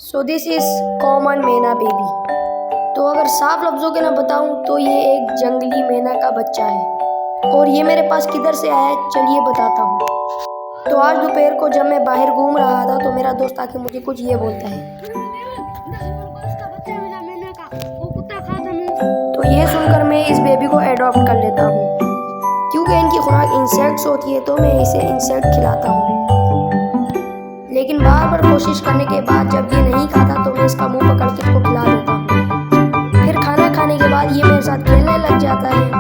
So this is common मैना baby. तो अगर साफ लफ्ज़ों के ना बताऊं तो ये एक जंगली मैना का बच्चा है और ये मेरे पास किधर से आया है चलिए बताता हूँ। तो आज दोपहर को जब मैं बाहर घूम रहा था तो मेरा दोस्त आके मुझे कुछ ये बोलता है। तो ये सुनकर मैं इस बेबी को एडॉप्ट कर लेता हूँ क्योंकि इनकी खुराक इंसेक्ट्स होती है तो मैं इसे इंसेक्ट खिलाता हूँ। लेकिन बार बार कोशिश करने के बाद जब ये नहीं खाता तो मैं इसका मुंह पकड़ के इसको खिला देता हूँ। फिर खाना खाने के बाद ये मेरे साथ खेलने लग जाता है।